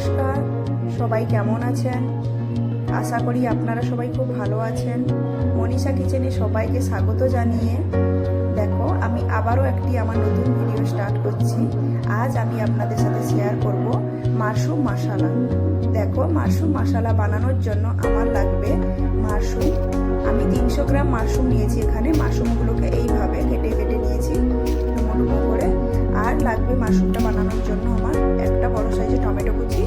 নমস্কার, সবাই কেমন আছেন? আশা করি আপনারা সবাই খুব ভালো আছেন। মনীষা কিচেনে সবাইকে স্বাগত জানিয়ে দেখো আমি আবারও একটি আমার নতুন ভিডিও স্টার্ট করছি। আজ আমি আপনাদের সাথে শেয়ার করব মাশরুম মশলা। দেখো মাশরুম মশলা বানানোর জন্য আমার লাগবে মাশরুম। আমি 300 গ্রাম মাশরুম নিয়েছি। এখানে মাশরুমগুলোকে এইভাবে কেটে কেটে নিয়েছি ডুমো ডুমো করে। আর লাগবে মাশরুমটা বানানোর জন্য আমার একটা বড় সাইজের টমেটো কুচি,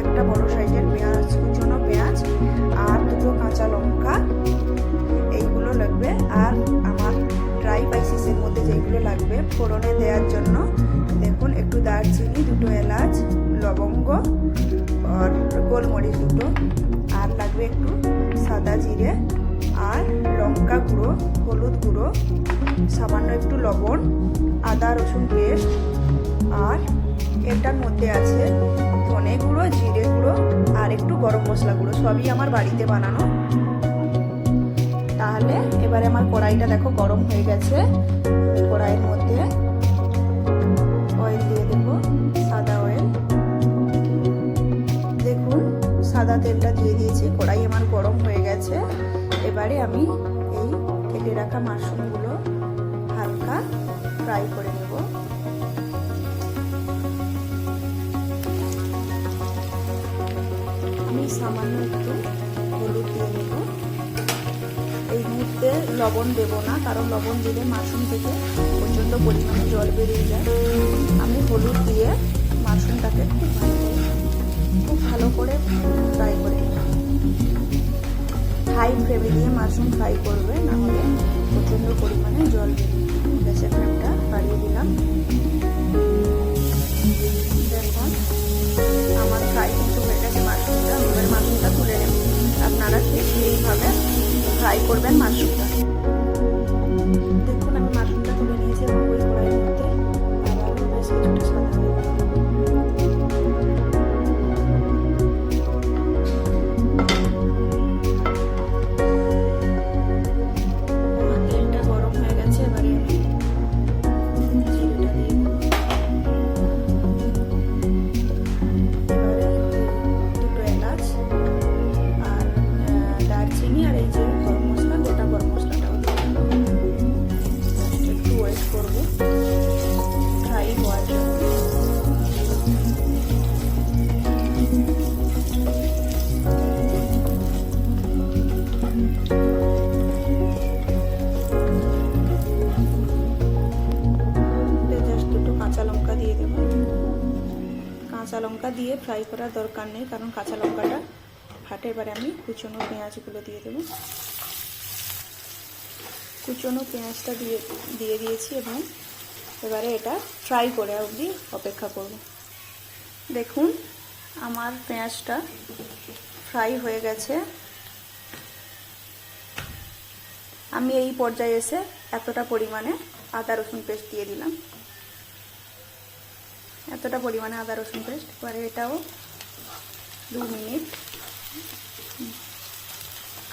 একটা বড় সাইজের পেঁয়াজ কুচনো পেঁয়াজ, আর দুটো কাঁচা লঙ্কা, এইগুলো লাগবে। আর আমার ড্রাই স্পাইসেসের মধ্যে যেগুলো লাগবে ফোড়নে দেওয়ার জন্য, দেখুন একটু দারচিনি, দুটো এলাচ, লবঙ্গ আর গোলমরিচ দুটো, আর লাগবে একটু সাদা জিরে, আর লঙ্কা গুঁড়ো, হলুদ গুঁড়ো, সামান্য একটু লবণ, আদা রসুন পেস্ট, আর এটার মধ্যে আছে ধনে গুঁড়ো, জিরে গুঁড়ো আর একটু গরম মশলা গুঁড়ো। সবই আমার বাড়িতে বানানো। তাহলে এবারে আমার কড়াইটা দেখো গরম হয়ে গেছে। কড়াইয়ের মধ্যে অয়েল দিয়ে দেবো, সাদা অয়েল। দেখুন সাদা তেলটা দিয়ে দিয়েছি। কড়াই আমার গরম হয়ে গেছে। এবারে আমি এই কেটে রাখা মাশরুমগুলো হালকা ফ্রাই করে নেব। আমি সামান্য একটু হলুদ দিয়ে নেব। এই মুহূর্তে লবণ দেব না, কারণ লবণ দিলে মাশরুম থেকে প্রচণ্ড পরিমাণে জল বেরিয়ে যায়। আমি হলুদ দিয়ে মাশরুমটাকে খুব ভালো করে ফ্রাই করে নেব। হাই ফ্লেমে দিয়ে মাশরুম ফ্রাই করবে, না হলে প্রচণ্ড পরিমাণে জল বেরিয়ে। গ্যাসের ফ্লেমটা বাড়িয়ে দিলাম। দেখুন আমার ফ্রাই কিন্তু হয়ে গেছে মাশরুমটা। এবার মাশরুমটা তুলে নেব। আপনারা ঠিক এইভাবে ফ্রাই করবেন মাশরুমটা। দেখুন আমি মাশরুমটা তুলে নিয়েছি এবং ওই কড়াইয়ের মধ্যে আবার বেশ কিছুটা সাদা তেলটা গরম হয়ে গেছে। এবারে আমি জিরেটা দিয়ে দেবো। এবারে দুটো এলাচ আর দারচিনি আর এই যে গরম মশলা, গোটা গরম মশলাটাও একটু ওয়েট করবো ফ্রাই হওয়ার জন্য। জাস্ট দুটো কাঁচা লঙ্কা দিয়ে দেবো। কাঁচা লঙ্কা দিয়ে ফ্রাই করার দরকার নেই, কারণ কাঁচা লঙ্কাটা ফাটে। এবারে আমি কুচনো পেঁয়াজগুলো দিয়ে দেবো। কুচনো পেঁয়াজটা দিয়ে দিয়েছি এবং এবারে এটা ফ্রাই করে অবধি অপেক্ষা করব। দেখুন আমার পেঁয়াজটা ফ্রাই হয়ে গেছে। আমি এই পর্যায়ে এসে এতটা পরিমাণে আদা রসুন পেস্ট দিয়ে দিলাম। এতটা পরিমাণে আদা রসুন পেস্ট। এবারে এটাও 2 মিনিট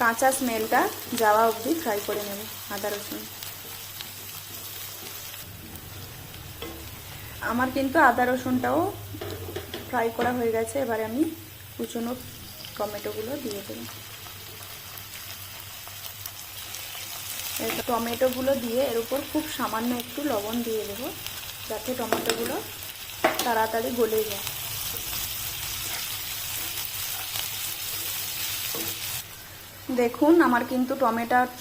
কাঁচা স্মেলটা যাওয়া অবধি ফ্রাই করে নেব আদা রসুন। আমার কিন্তু আদা রসুনটাও ফ্রাই করা হয়ে গেছে। এবারে আমি কুচনো টমেটোগুলো দিয়ে দেব। টমেটোগুলো দিয়ে এর উপর খুব সামান্য একটু লবণ দিয়ে দেব, যাতে টমেটোগুলো তাড়াতাড়ি গলে যায়। দেখুন আমার কিন্তু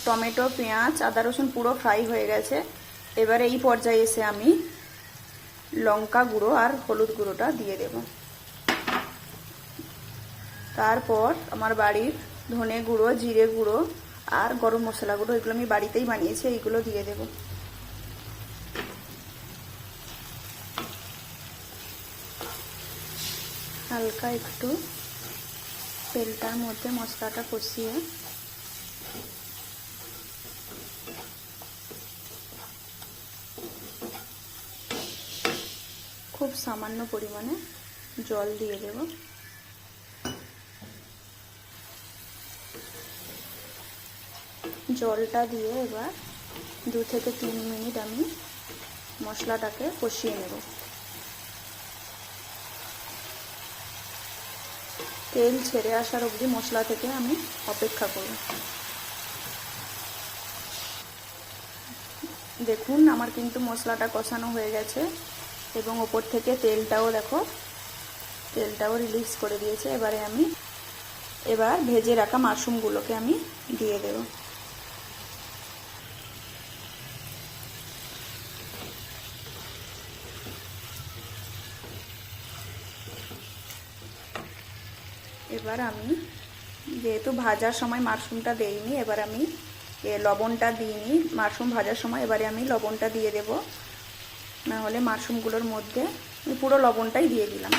টমেটো পেঁয়াজ আদা রসুন পুরো ফ্রাই হয়ে গেছে। এবারে এই পর্যায়ে এসে আমি লঙ্কা গুঁড়ো আর হলুদ গুঁড়োটা দিয়ে দেব। তারপর আমার বাড়ির ধনে গুঁড়ো, জিরে গুঁড়ো আর গরম মশলা গুঁড়ো, এগুলো আমি বাড়িতেই বানিয়েছি, এইগুলো দিয়ে দেব। হালকা একটু তেলটার মধ্যে মশলাটা কষিয়ে খুব সামান্য পরিমাণে জল দিয়ে দেব। জলটা দিয়ে এবার 2 থেকে 3 মিনিট আমি মশলাটাকে কষিয়ে নেব। তেল ছেড়ে আসার অবধি মশলা থেকে আমি অপেক্ষা করব। দেখুন আমার কিন্তু মশলাটা কষানো হয়ে গেছে এবং ওপর থেকে তেলটাও দেখো, তেলটাও রিলিজ করে দিয়েছে। এবার ভেজে রাখা মাশরুমগুলোকে আমি দিয়ে দেব। এবার আমি যেহেতু ভাজার সময় মাশরুমটা দেইনি, এবার আমি লবণটা দিইনি মাশরুম ভাজার সময়, এবারে আমি লবণটা দিয়ে দেব। না হলে মাশরুমগুলোর মধ্যে পুরো লবণটাই দিয়ে দিলাম,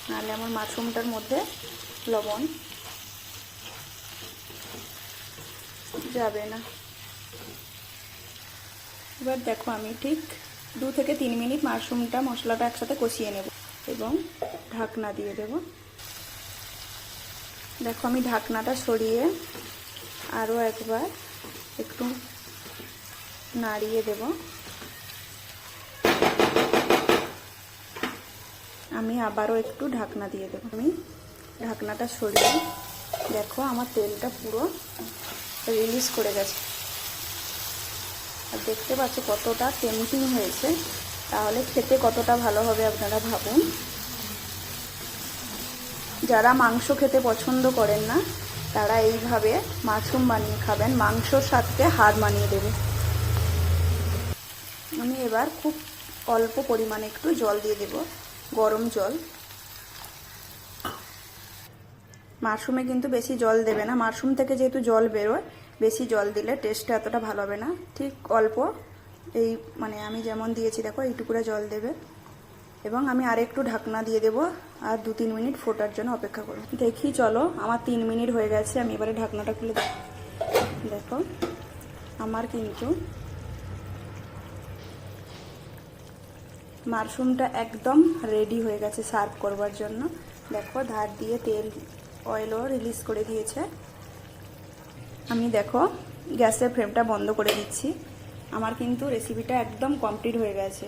নাহলে আমার মাশরুমটার মধ্যে লবণ যাবে না। এবার দেখো আমি ঠিক 2 থেকে 3 মিনিট মাশরুমটা মশলাটা একসাথে কষিয়ে নেব এবং ঢাকনা দিয়ে দেব। দেখো আমি ঢাকনাটা সরিয়ে আরও একবার একটু নাড়িয়ে দেব। আমি আবারও একটু ঢাকনা দিয়ে দেব। আমি ঢাকনাটা সরিয়ে দেখো আমার তেলটা পুরো রিলিজ করে গেছে, আর দেখতে পাচ্ছ কতটা টেম্পটিং হয়েছে। তাহলে খেতে কতটা ভালো হবে আপনারা ভাবুন। যারা মাংস খেতে পছন্দ করেন না তারা এইভাবে মাশরুম বানিয়ে খাবেন, মাংসর সাথে হার মানিয়ে দেবে। আমি এবার খুব অল্প পরিমাণে একটু জল দিয়ে দেব, গরম জল। মাশরুমে কিন্তু বেশি জল দেবে না, মাশরুম থেকে যেহেতু জল বেরোয়, বেশি জল দিলে টেস্টটা এতটা ভালো হবে না। ঠিক অল্প, এই আমি যেমন দিয়েছি দেখো এইটুকুরা জল দেবে। এবং আমি আরেকটু ঢাকনা দিয়ে দেব আর 2-3 মিনিট ফোটার জন্য অপেক্ষা করব। দেখি চলো আমার 3 মিনিট হয়ে গেছে, আমি এবারে ঢাকনাটা খুলে দেখো আমার কিন্তু মাশরুমটা একদম রেডি হয়ে গেছে সার্ভ করবার জন্য। দেখো ধার দিয়ে তেল অয়েলও রিলিজ করে দিয়েছে। আমি দেখো গ্যাসের ফ্লেমটা বন্ধ করে দিচ্ছি। আমার কিন্তু রেসিপিটা একদম কমপ্লিট হয়ে গেছে।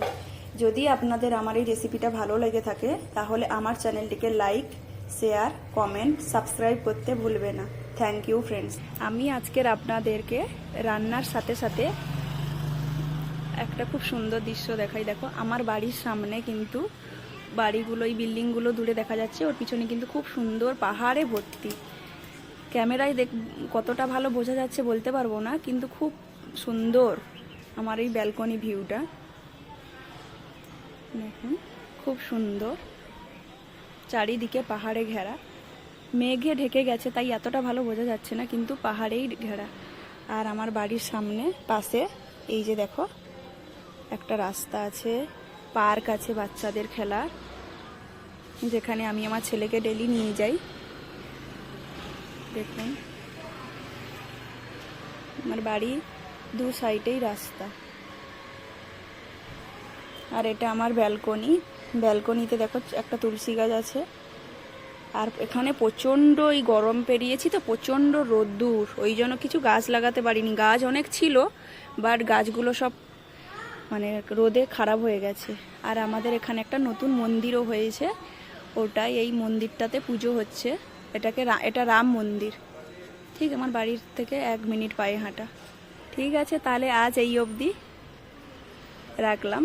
যদি আপনাদের আমার এই রেসিপিটা ভালো লেগে থাকে তাহলে আমার চ্যানেলটিকে লাইক, শেয়ার, কমেন্ট, সাবস্ক্রাইব করতে ভুলবে না। Thank you friends. আমি আজকের আপনাদেরকে রান্নার সাথে সাথে একটা খুব সুন্দর দৃশ্য দেখাই। দেখো আমার বাড়ির সামনে কিন্তু বাড়িগুলো, এই বিল্ডিংগুলো দূরে দেখা যাচ্ছে, ওর পিছনে কিন্তু খুব সুন্দর পাহাড়ে ভর্তি। ক্যামেরায় কতটা ভালো বোঝা যাচ্ছে বলতে পারবো না, কিন্তু খুব সুন্দর আমার এই ব্যালকনি ভিউটা। দেখুন খুব সুন্দর, চারিদিকে পাহাড়ে ঘেরা, মেঘে ঢেকে গেছে তাই এতটা ভালো বোঝা যাচ্ছে না, কিন্তু পাহাড়েই ঘেরা। আর আমার বাড়ির সামনে পাশে এই যে দেখো একটা রাস্তা আছে, পার্ক আছে বাচ্চাদের খেলার, যেখানে আমি আমার ছেলেকে ডেলি নিয়ে যাই। দেখুন আমার বাড়ি 2 সাইডেই রাস্তা। আর এটা আমার ব্যালকনি, ব্যালকনিতে দেখো একটা তুলসী গাছ আছে। আর এখানে প্রচণ্ড এই গরম পেরিয়েছি তো, প্রচণ্ড রোদ্দুর, ওই জন্য কিছু গাছ লাগাতে পারিনি। গাছ অনেক ছিল বাট গাছগুলো সব রোদে খারাপ হয়ে গেছে। আর আমাদের এখানে একটা নতুন মন্দিরও হয়েছে, ওটাই এই মন্দিরটাতে পুজো হচ্ছে। এটা রাম মন্দির, ঠিক আমার বাড়ির থেকে 1 মিনিট পায়ে হাঁটা। ঠিক আছে তাহলে আজ এই অবধি রাখলাম।